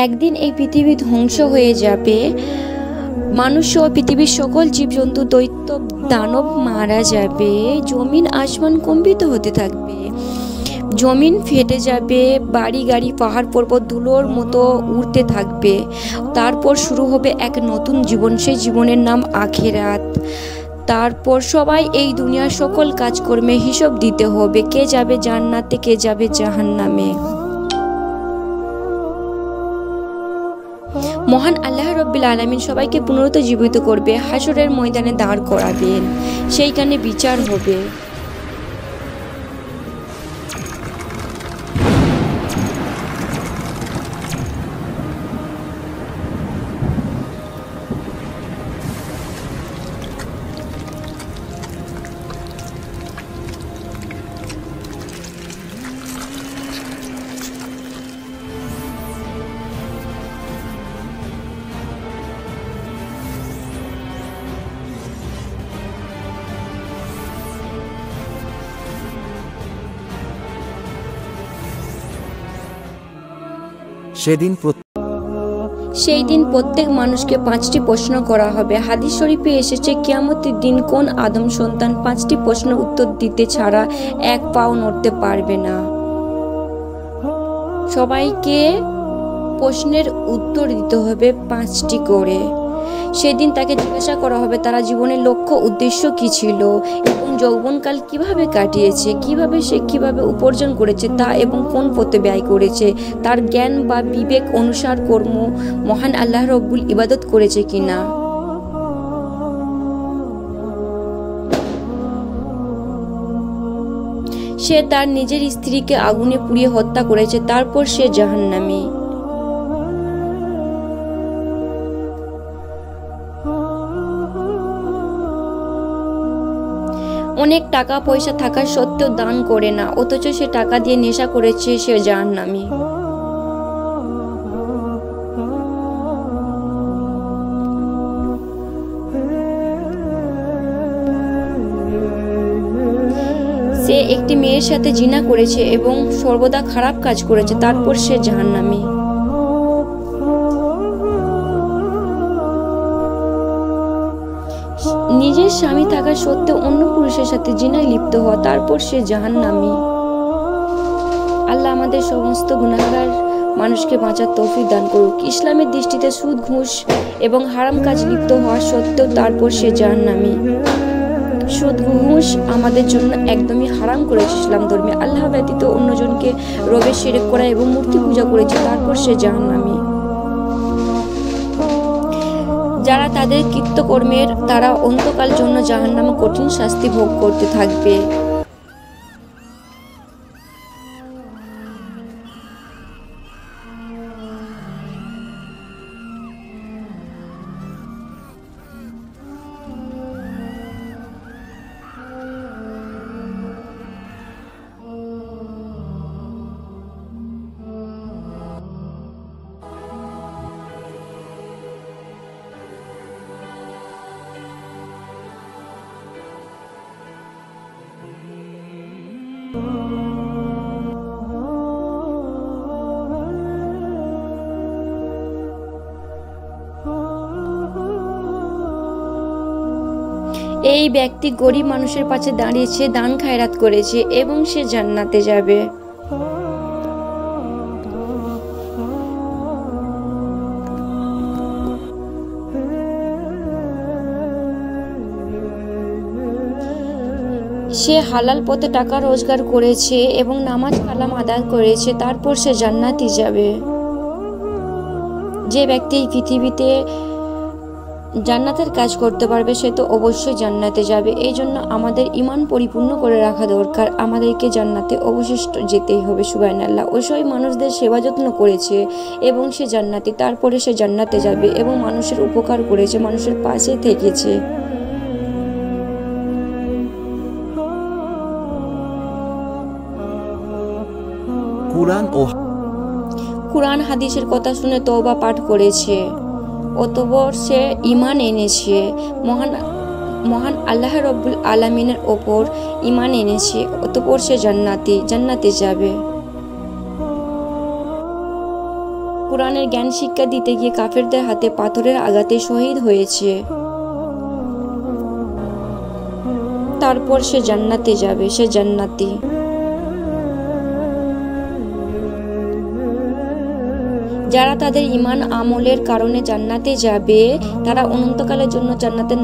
একদিন এই পৃথিবী ধ্বংস হয়ে যাবে, মানুষ ও পৃথিবীর সকল জীবজন্তু দৈত্য দানব মারা যাবে, জমিন আসমান কম্পিত হতে থাকবে, জমিন ফেটে যাবে, বাড়ি গাড়ি পাহাড় পর্বত ধুলোর মতো উড়তে থাকবে। তারপর শুরু হবে এক নতুন জীবন, সেই জীবনের নাম আখিরাত। তারপর সবাই এই দুনিয়ার সকল কাজকর্মে হিসাব দিতে হবে, কে যাবে জান্নাতে, কে যাবে জাহান্নামে। মহান আল্লাহ রাব্বুল আলামিন সবাইকে পুনরুজ্জীবিত করবে, হাসরের ময়দানে দাঁড় করাবেন, সেইখানে বিচার হবে। সেই দিন প্রত্যেক মানুষকে 5টি প্রশ্ন করা হবে। হাদিস শরীফে এসেছে, কিয়ামতের দিন কোন আদম সন্তান 5টি প্রশ্নের উত্তর দিতে ছাড়া এক পাও নড়তে পারবে না। সবাইকে প্রশ্নের উত্তর দিতে হবে 5টি করে। সেদিন তাকে জিজ্ঞাসা করা হবে তারা জীবনের লক্ষ্য উদ্দেশ্য কি ছিল এবং যৌবনকাল কিভাবে কাটিয়েছে, কিভাবে উপার্জন করেছে তা এবং কোন পথে ব্যয় করেছে, তার জ্ঞান বা বিবেক অনুসার কর্ম মহান আল্লাহ রব্বুল ইবাদত করেছে কিনা। সে তার নিজের স্ত্রীকে আগুনে পুড়িয়ে হত্যা করেছে, তারপর সে জাহান্নামী। অনেক টাকা পয়সা থাকা সত্ত্বেও দান করে না, অথচ সে টাকা দিয়ে নেশা করেছে, সে জাহান্নামী। সে একটি মেয়ের সাথে জিনা করেছে এবং সর্বদা খারাপ কাজ করেছে, তারপর সে জাহান্নামী। নিজের স্বামী থাকা সত্ত্বেও অন্য পুরুষের সাথে জিনায় লিপ্ত হওয়া, তারপর সে জাহান্নামী। আল্লাহ আমাদের সমস্ত গুনাহগার মানুষকে বাঁচার তৌফিক দান করুক। ইসলামের দৃষ্টিতে সুদ ঘুষ এবং হারাম কাজ লিপ্ত হওয়া সত্ত্বেও তারপর সে জাহান্নামী। সুদ ঘুষ আমাদের জন্য একদমই হারাম করেছে ইসলাম ধর্মে। আল্লাহ ব্যতীত অন্যজনকে রবে শিরক করা এবং মূর্তি পূজা করেছে, তারপর সে জাহান্নামী। যারা তাদের কৃতকর্মের তারা অন্তকাল জন্য জাহান্নামে কঠিন শাস্তি ভোগ করতে থাকবে। এই ব্যক্তি গরিব মানুষের পাশে দাঁড়িয়েছে, দান খায়রাত করেছে এবং সে জান্নাতে যাবে। সে হালাল পথে টাকা রোজগার করেছে এবং নামাজ কালাম আদায় করেছে, তারপর সে জান্নাতে যাবে। যে ব্যক্তি এই পৃথিবীতে জান্নাতের কাজ করতে পারবে সে তো অবশ্যই জান্নাতে যাবে। এই জন্য আমাদের ঈমান পরিপূর্ণ করে রাখা দরকার। আমাদেরকে জান্নাতে অবশিষ্ট যেতেই হবে। সুবহানাল্লাহ। ওই মানুষদের সেবা যত্ন করেছে এবং সে জান্নাতি, তারপরে সে জান্নাতে যাবে এবং মানুষের উপকার করেছে, মানুষের পাশে থেকেছে। কুরআন হাদিসের কথা শুনে তওবা পাঠ করেছে, অতঃপর সে ঈমান এনেছে, মহান আল্লাহ রাব্বুল আলামিনের ওপর ঈমান এনেছে, অতঃপর সে জান্নাতে যাবে। কোরআনের জ্ঞান শিক্ষা দিতে গিয়ে কাফেরদের হাতে পাথরের আঘাতে শহীদ হয়েছে। তারপর সে জান্নাতে যাবে, সে জান্নাতি। যারা তাদের ঈমান আমলের কারণে জান্নাতে যাবে, তারা অনন্তকালের জন্য জান্নাতের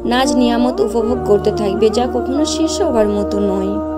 নাজ নিয়ামত উপভোগ করতে থাকবে, যা কখনো শেষ হবার মতো নয়।